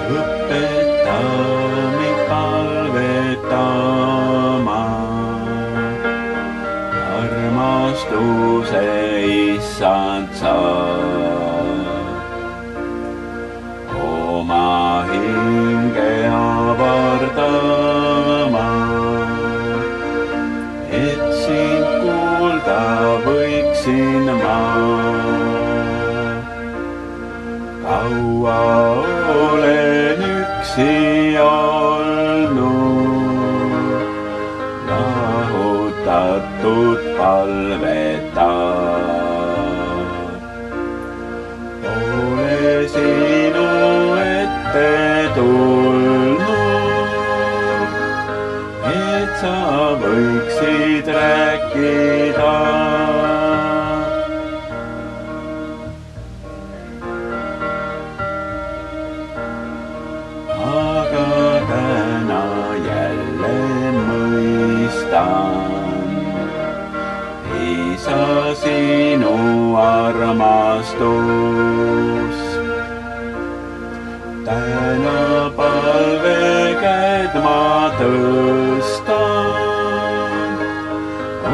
Õpeta mind palvetama, armastuse issand sa. Oma hinge avardama, et sind kuulda võiksin ma. Kaua olen üksi olnud, lahutatud palvetab. Pole sinu ette tulnud, et sa võiksid rääkida. Aga täna jälle mõistan, isa sinu armastust. Täna palvekäed ma tõstan,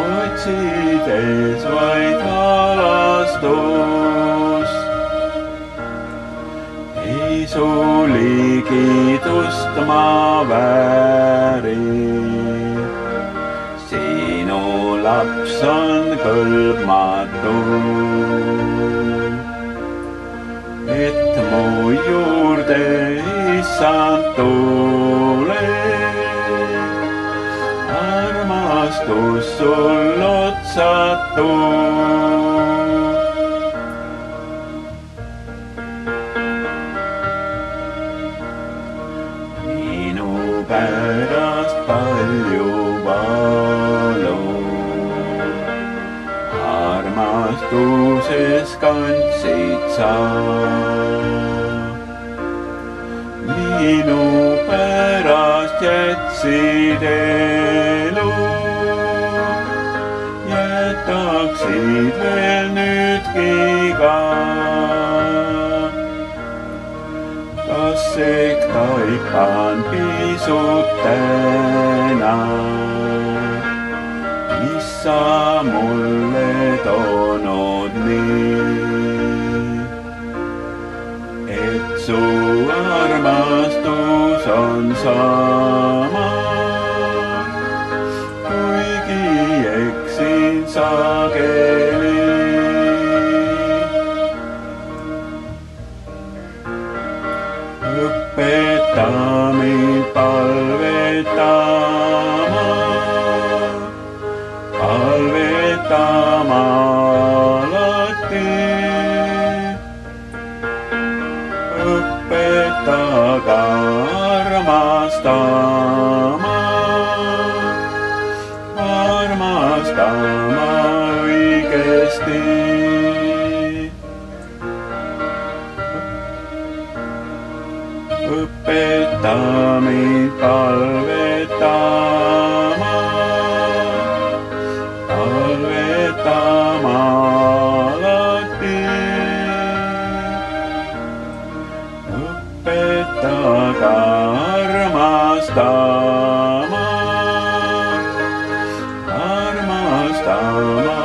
otsides vaid halastust. Su ligidust ma väärin, sinu laps on kõlbmatu. Et mu juurde issand tule, armastus sul otsatu. Pärast palju valu, armastuses kandsid sa. Minu pärast jätsid elu, jätaksid veel nüüdki ka. Kas ehk taipan pisut täna, mis sa mulle toonud nii, et su armastus on sama, kuigi eksin sageli. Õpeta mind palvetama, palvetama alati. Õpeta ka armastama, armastama õigesti. Õpeta mind palvetama, palvetama alati. Õpeta ka armastama, armastama